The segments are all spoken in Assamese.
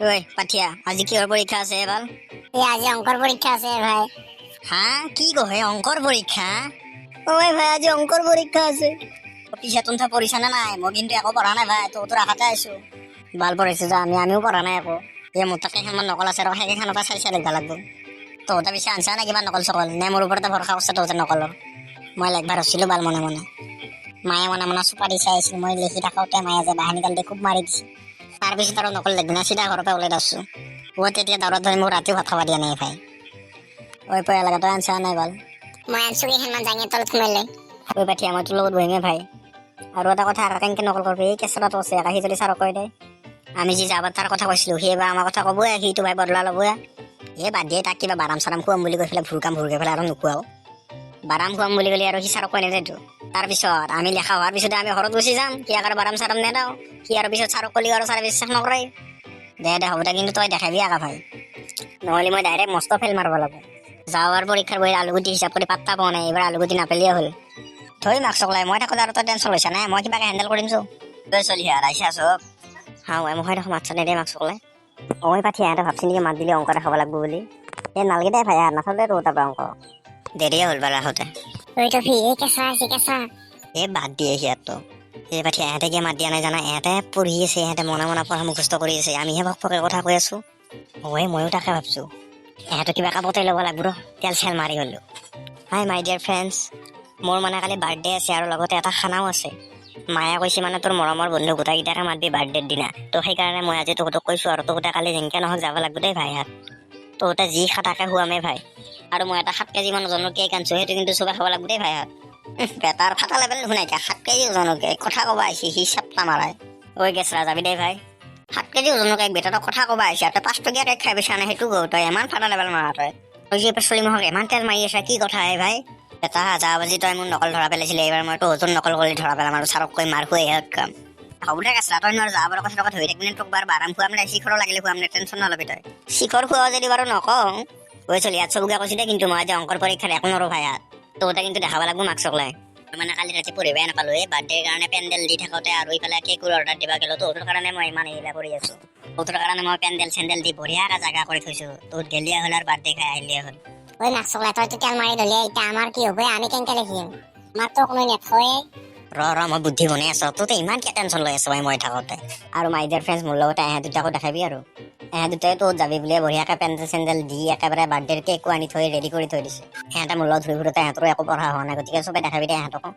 ওই পাঠিয়া আজি কিহৰ পৰীক্ষা আছে এবাৰ? আজি অঙ্কৰ পৰীক্ষা আছে ভাই। হা কি কহে অংকৰ পৰীক্ষা? ওই ভাই আজি অঙ্কর পরীক্ষা আছে। পিছে তুমি পঢ়িছা নে নাই? মই কিন্তু একো পঢ়া নাই ভাই, তোৰ আশাতে আছো। ভাল পঢ়িছো যা, আমিও পঢ়া নাই একো। এই মোৰ তাত কেইখনমান নকল আছে আৰু সেইকেইখনৰ পৰা চাই লিখিব লাগিব। তহঁতে পিছে আনছা নে কিবা নকল চকল? নে মোৰ ওপৰতে ভৰসা কৰিছে তহঁতে নকলৰ? মই লিখবা ধৰিছিলো বাল মনে মনে। মায়ে মনে মনে চুপাৰি চাই আছিল, মই লিখি থাকোঁতে মায়ে যে বাহানিডাল দি খুব মাৰি দিছে। তাৰপিছত আৰু নকল লিখি না চিধা ঘৰৰ পৰা ওলাই দিছোঁ। তেতিয়া দৌৰত ধৰি মোক ৰাতিও ভাত খাব দিয়া নাই ভাই। ঐ পয়া লগা তই আনছা নাই বাল? মই আনছো কেইখনমান জাঙিয়ে তলত সোমাই লৈ। ঐ পাঠিয়া মই তোৰ লগত বহিমে ভাই। আৰু এটা কথা কেনেকে নকল কৰবি, এই কেঁচৰাটো আছে সি যদি ছাৰক কৈ দে আমি যি যাবাৰ তাৰ কথা কৈছিলো, সি এবাৰ আমাৰ কথা ক'বই, সিটো ভাই বদলা ল'বই। এই বাদ দিয়ে তাক কিবা বাৰাম চাৰাম খুৱাম বুলি কৈ পেলাই ভুৰকৈ পেলাই আৰু নোখোৱাও। বাৰাম খুৱাম বুলি ক'লে আৰু সি ছাৰক কৈ নিদিয়েতো। তাৰপিছত আমি লেখা হোৱাৰ পিছতে আমি ঘৰত গুচি যাম, সি আৰু বাৰাম চাৰাম নেদাও। সি আৰু পিছত ছাৰক ক'লি আৰু ছাৰে বিশ্বাস নকৰে। দে হ'ব দে, কিন্তু তই দেখাবি আকা ভাই, নহ'লে মই ডাইৰেক্ট মস্ত ফেল মাৰিব লাগিব। যাৱাৰ পৰীক্ষাৰ বহীত আলুগুটি হিচাপ কৰি পাত্তা পোৱা নাই, এইবাৰ আলুগুটি নাপেলিয়ে হ'ল। থৈ মাৰ্কছ চলাই মই থাকোঁ আৰু তই টেনশ্যন লৈছা নাই, মই কিবাকে হেণ্ডেল কৰিম চো। তই চলি আহিছা চব হাও মই দেখোন মাতছ নিদিয়ে মাৰ্কছ চলাই। মই পাঠি ইহঁতে ভাবছি নেকি মাত দিলে অংক দেখাব লাগব বুলি। এই নালগে দে ভাই, নাথাকে তো তাৰ অংক দেৰিয়ে হ'ল বাৰু আহোঁতে। ওই তো ফি এই কেঁচা আছে কেঁচা। এই বাদ দিয়ে সিহঁতটো। এই পাঠি ইহঁতে কিয় মাত দিয়া নাই জানা? ইহঁতে পঢ়ি আছে, ইহঁতে মনে মনে পঢ়া মুখস্থ কৰি আছে, আমিহে ভকে কথা কৈ আছো। ময়ো তাকে ভাবছো ইহঁতে কিবা কাপতে ল'ব লাগব ৰ, তেল চেল মাৰি হ'লেও। হাই মাই ডিয়াৰ ফ্ৰেণ্ডছ, মোৰ মানে কালি বাৰ্থডে আছে আৰু লগতে এটা খানাও আছে। মায়ে কৈছে মানে তোৰ মৰমৰ বন্ধু গোটেইকেইটাকে মাতবি বাৰ্থডেৰ দিনা। তো সেইকাৰণে মই আজি তহঁতক কৈছোঁ আৰু তহঁতে কালি যেনেকৈ নহওক যাব লাগিব দেই ভাই। হাত তহঁতে যি খা তাকে খুৱামেই ভাই। আৰু মই এটা 7 কেজি মান ওজনৰ কেক আনিছোঁ, সেইটো কিন্তু চবে খাব লাগিব দেই ভাই। হাত বেটাৰ ফাটা লেভেল শুনাই 7 কেজি ওজনৰ কেক কথা ক'ব আহিছে, সি চাপ্পা মাৰাই। ঐ গেছৰা যাবি দেই ভাই। 7 কেজি ওজনৰ কেক বেটাৰক কথা ক'ব আহিছে, তই 5 টকীয়া কেক খাই পাইছা নে? সেইটো গৌ তই ইমান ফাটা লেভেল মাৰা তই যে চলি মহক ইমান তেল মাৰি আছা, কি কথা হে ভাই? এটা যা বাজি তই মোৰ নকল ধৰা পেলাইছিলে, এইবাৰ মই তোৰ নকল কৰি ধৰা পেলাম আৰু ছাৰক কৈ মাৰ খুৱাই কাম হ'ব দে। গেছৰা তই নোৱাৰ যাবৰ কথা ধৰি থাকিলে তোক বাৰ বাৰাম খুৱাম দে, শিখৰো লাগিলে খুৱাম দে, টেনশ্যন নলবি তই। শিখৰ খোৱা যদি বাৰু নকওঁ কৈ চলি ইয়াত চবকে কৈছি দে, কিন্তু মই আজি অংকৰ পৰীক্ষাত একো নৰো ভাই। হাত তহঁতে কিন্তু দেখাব লাগিব মাৰ্কছক লাই। মানে কালি ৰাতি পঢ়িবই নাপালো, এই বাৰ্থডেৰ কাৰণে পেণ্ডেল দি থাকোঁতে আৰু ইফালে কেকৰ অৰ্ডাৰ দিবা গ'লো। তহঁতৰ কাৰণে মই ইমান এইবিলাক কৰি আছো, তহঁতৰ কাৰণে মই পেণ্ডেল চেণ্ডেল দি বঢ়িয়াকে জাগা কৰি থৈছো। তহঁত গেলিয়ে হ'ল আৰু বাৰ্থডে খাই আহিলিয়ে হ'ল। ওই মাৰ্কছ চলাই তই তো তেল মাৰি ধলি, এতিয়া আমাৰ কি হ'ব? আমি কেনেকে লিখিম? আমাৰ তো কোনো নেথয়ে। মই বুদ্ধি বনাই আছো, তহঁতে ইমান কিয় টেনশ্যন লৈ আছো মই থাকোঁতে। আৰু মাই ডিয়াৰ ফ্ৰেণ্ডছ, মোৰ লগতে এহে দুটাকো দেখাবি আৰু এহে দুটাই তহঁত যাবি বুলিয়ে বঢ়িয়াকে পেণ্ডেল চেণ্ডেল দি একেবাৰে বাৰ্থডেৰ কেকো আনি থৈ ৰেডি কৰি থৈ দিছে। সিহঁতে মোৰ লগত ঘূৰি ফুৰোতে ইহঁতৰো একো পঢ়া হোৱা নাই, গতিকে চবে দেখাবি দে ইহঁতকো।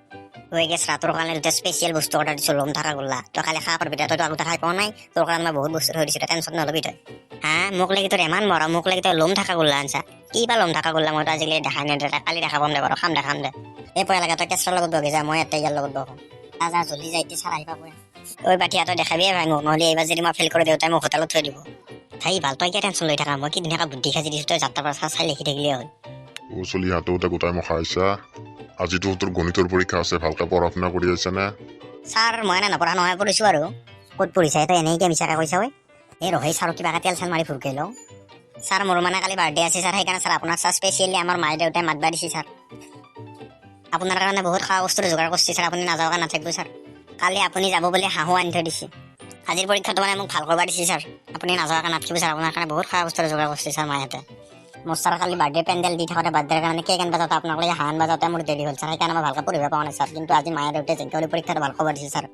হৈ গেছ ৰাতৰ কাৰণে দুটা স্পেচিয়েল বস্তু অৰ্ডাৰ দিছোঁ, ল'ম থকা গোল্লা। তই খালি খা পাৰবি, তইতো আগতে খাই পোৱা নাই। তোৰ কাৰণে মই বহুত বস্তু থৈ দিছোঁ, টেনশ্যন নলবি তই। হা মোক লাগি তোৰ ইমান মৰম, মোক লাগি তই ল'ম থকা গোল্লা আনছা। কি বা ল'ম থকা গোল্লা মইতো আজিকালি দেখাই নাই, কালি দেখা পাম দে বাৰু, খাম দে। এই পয়া লাগে তই কেঁচৰ লগত বহি যা, মই ইয়াতে ইয়াৰ লগত বহো। যা জল্দি যাই ছাৰ আহি পাব। ঐ পাঠিয়া তই দেখাবিয়ে ভাই মোক, নহ'লে এইবাৰ যদি মই ফেইল কৰি দেউতাই মোক হোটেলত থৈ দিব। ভাই ভাল তই কিয় টেনশ্যন লৈ থাকা? মই কি ধুনীয়াকৈ বুদ্ধি সাজি দিছোঁ, তই যাত্ৰাৰ পৰা চাই লিখি থাকিলেই হ'ল। চলি হাততে গোটাই মোক খাইছা। আজিতো তোৰ গণিতৰ পৰীক্ষা আছে, ভালকে পঢ়া শুনা কৰি আছা নে? ছাৰ মই এনে নপঢ়া নহয়, পঢ়িছোঁ আৰু। ক'ত পঢ়িছা তই? এনেকৈ মিছাকৈ কৈছা ঐ। এই ৰহেই ছাৰক কিবাকে তেল চেল মাৰি ফুৰকৈ লওঁ। ছাৰ মোৰ মানে কালি বাৰ্থডে আছে ছাৰ, সেইকাৰণে ছাৰ আপোনাক ছাৰ স্পেচিয়েলি আমাৰ মায়ে দেউতাই মাতবা দিছে ছাৰ। আপোনাৰ কাৰণে বহুত খোৱা বস্তুৰ যোগাৰ কৰিছে ছাৰ, আপুনি নাযাওঁকৈ নাথাকিব ছাৰ। কালি আপুনি যাব বুলি হাঁহো আনি থৈ দিছে। আজিৰ পৰীক্ষাটো মানে মোক ভাল কৰিব দিছে ছাৰ, আপুনি নাযাওঁকৈ নাথাকিব ছাৰ। আপোনাৰ কাৰণে বহুত খোৱা বস্তুৰ যোগাৰ কৰিছে ছাৰ মাহঁতে। মোৰ ছাৰ কালি বাৰ্থডে পেণ্ডেল দি থাকোঁতে বাৰ্থডেৰ কাৰণে কেক আনিব যাওঁতে আপোনাক হাঁহ আনিব যাওঁতে মোৰ দেৰি হ'ল ছাৰ, সেইকাৰণে মই ভালকৈ পঢ়িব পৰা নাই ছাৰ। কিন্তু আজি মায়ে দেউতাই যেনেকৈ হ'লেও পৰীক্ষাটো ভাল খবৰ দিছে ছাৰ।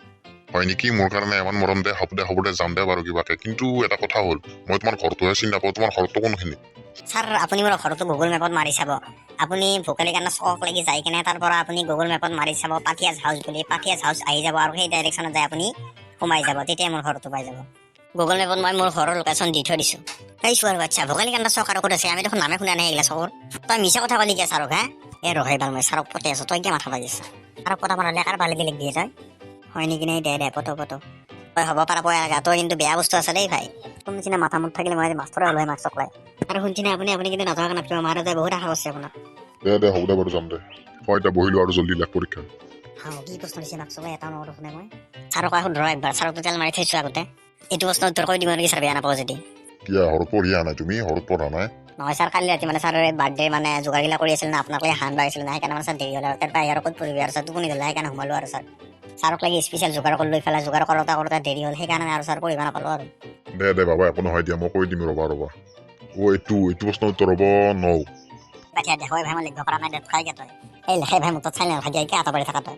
হয় নেকি? মোৰ কাৰণে ইমান মৰম দে, হ'ব দে যাম দে বাৰু কিবাকে। কিন্তু এটা কথা হ'ল, মই তোমাৰ ঘৰটোহে চিনি নাপাওঁ, তোমাৰ ঘৰটো কোনখিনি? ছাৰ আপুনি মোৰ ঘৰটো গুগল মেপত মাৰি চাব। আপুনি ভোকালী কান্দ চক লাগি যাই কিনে তাৰ পৰা আপুনি গুগল মেপত মাৰি চাব পাঠিয়াজ হাউচ বুলি, পাঠিয়াজ হাউচ আহি যাব আৰু সেই ডাইৰেকশ্যনত যাই আপুনি সোমাই যাব, তেতিয়া মোৰ ঘৰটো পাই যাব। গুগল মেপত মই মোৰ ঘৰৰ লোকেশ্যন দি থৈ দিছোঁ। এই চোৱাৰ বাচ্ছা, ভোকালী কান্দ চক আৰু ক'ত আছে? আমি দেখোন নামে শুনা নাই এইগিলা চকৰ। তই মিছা কথা ক'লি কিয় ছাৰক? এই ৰহে ভাল মই ছাৰক পঠাই আছোঁ, তই কিয় মাথা পাতি আছা? ছাৰক পঠাব নহ'লে কাৰ পালি লিখ দিয়ে তই? হয় নেকি? নে দে পটো তই হ'ব পাৰা পয়া লগা, তই কিন্তু বেয়া বস্তু আছে দেই ভাই। তুমি নিচিনা মাথা মুঠ থাকিলে মই আজি মাষ্টৰে হ'লো হয় মাৰ্কছক লাই। আৰু শুনছিনে আপুনি কিন্তু নাযাওঁ নাথাকিব, মা দেউতাই বহুত আশা কৰিছে আপোনাক। দে হ'ব দে বাৰু যাম দে। হয় এতিয়া বহিলো আৰু জল্দি লাগ পৰীক্ষা। কি প্ৰশ্ন দিছে মাৰ্কছক লাই এটা নম্বৰ শুনে মই? ছাৰক শুধৰ একবাৰ, ছাৰকতো তেল মাৰি থৈছোঁ আগতে। এইটো প্ৰশ্ন উত্তৰ কৰি দিব নেকি ছাৰ, বেয়া নাপাব যদি? কিয় ঘৰত পঢ়ি অহা নাই তুমি? ঘৰত পঢ়া নাই? নহয় ছাৰ, কালি ৰাতি মানে ছাৰৰ বাৰ্থডে মানে যোগাৰগিলা কৰি আছিল না, আপোনাক লৈ হান বাঢ়িছিল না, সেইকাৰণে মানে ছাৰ দেৰি হ'ল আৰু তাৰ বাহিৰত ক'ত পঢ়িবি আৰু ছাৰ, টোপনি গ'লে সেইকাৰণে সোমালো আৰু ছাৰ। ছাৰক লাগি স্পেচিয়েল যোগাৰ কৰি লৈ পেলাই যোগাৰ কৰোঁতে দেৰি হ'ল সেইকাৰণে আৰু ছাৰ কৰিব নাপালোঁ আৰু দে বাবা একো নহয় দিয়া মই কৈ দিম ৰ'বা এইটো প্ৰশ্নৰ উত্তৰ হ'ব নৌ পাঠিয়া দে হয় ভাই মই লিখিব পৰা নাই দে খাই তই এই লেখাই ভাই মোৰ তাত চাই নাথাকে কি আঁতৰি থকা তই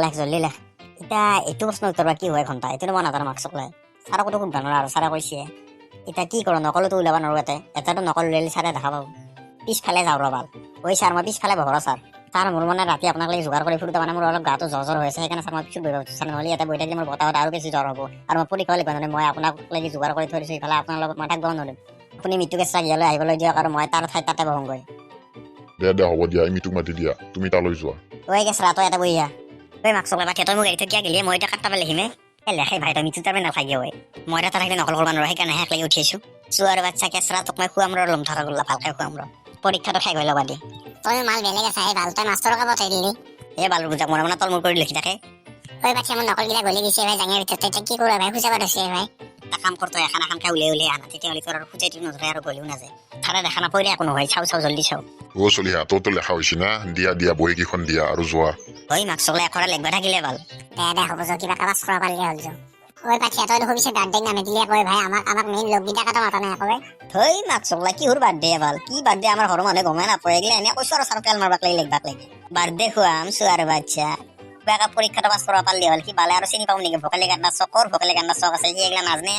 লেখ জল্দি লেখ এতিয়া এইটো প্ৰশ্নৰ উত্তৰ বা কি হয় ঘণ্টা এইটো মই নাজানো মাৰ্কচক লৈ ছাৰকতো খুব ডাঙৰ আৰু ছাৰে কৈছে এতিয়া কি কৰোঁ নকলোতো ওলাব নোৱাৰোঁ এটাতো নকল উলিয়ালে ছাৰে দেখা পাব পিছফালে যাওঁ ৰ'বা ঐ ছাৰ মই পিছফালে বহৰা ছাৰ মোৰ মানে ৰাতি আপোনাক লাগি যোগাৰ কৰি ফুৰোঁতে মানে মোৰ অলপ গাটো জ্বৰ হৈ আছে সেইকাৰণে ছাৰ মই পিছত বহি ভাবিছোঁ ছাৰ নহ'লে ইয়াতে বহি থাকিলে মোৰ বতাহত আৰু বেছি জ্বৰ হ'ব আৰু মই পৰীক্ষা লিখিব মানে মই আপোনাক লাগি যোগাৰ কৰি থৈ দিছোঁ ইফালে আপোনাৰ লগত মই থাকিব নোৱাৰিম আপুনি মৃত্যুকে চাক ইয়ালৈ আহিবলৈ দিয়ক আৰু মই তাৰ ঠাইত তাতে বহোগৈ দে হ'ব দিয়া মিতুক মাতি দিয়া তুমি তালৈ যোৱা ঐ কেঁচৰা তই এটা বহি আহ ঐ মাৰ্কচক লৈ তই মোক এৰি থৈ কিয় গেলি মই এতিয়া কাটটা লিখিমে এই লেখাই ভাই তই মৃত্যু তাৰপৰা নাথাকি হয় মই এটা থাকিলে নকল কৰিব নোৱাৰোঁ সেইকাৰণে শেষ লাগি উঠি আহিছোঁ চোৱাৰ বাচ্চা কেঁচৰা তোক মই খুৱাম ল'ম থকা গ'লা ভালকৈ খুৱাম পৰীক্ষাটো শেষ হৈ ল'বা দি তই মাল বেলেগ আছে এই ভাল তই মাষ্টৰকে পঠাই দিলি এই বালুৰ বুজাক মনে মনে তল মূৰ কৰি লিখি থাকে ঐ বাচ্চা মোৰ নকলগিলা গলি গৈছে ভাই জাঙিয়াৰ ভিতৰত তই কি কৰা ভাই খুচাব ধৰিছে ভাই এটা কাম কৰ তই এখানকে উলিয়াই আনা তেতিয়াহ'লে তোৰ আৰু খুচাইটো নধৰে আৰু গলিও নাযায় তাৰে দেখা নাপাৰিলে একো নহয় চাও জল্দি চাও চলিহা তোৰতো লেখা হৈছে না দিয়া বহীকেইখন দিয়া আৰু যোৱা ঐ মাৰ্কচক লৈ এখৰা লিখিব থাকিলে ভাল দে হ'ব যা কিবা কাবাজ কৰা পাৰিলে হ'ল যা ঐ পাঠিয়া তই দেখো পিছে গাৰ্ডেন নামে দিলে কয় ভাই আমাক মেইন লগগিটাকে মাতা নাই কয় থৈ মাৰ্কচক লৈ কিহৰ বাৰ্থডে ভাল কি বাৰ্থডে আমাৰ ঘৰৰ মানুহে গমেই নাপায় এগিলা এনে কৈছো আৰু ছাৰ তেল মাৰবাক লাগি লিখবাক লাগে বাৰ্থডে খুৱাম চোৱাৰ বাচ্চা কিবা পৰীক্ষাটো পাছ কৰিব পাৰিলে হ'ল কি বালে আৰু চিনি পাম নেকি ভোকালি গান্ডা চকৰ ভোকালি গান্ডা চক আছে সি এগিলা নাজনে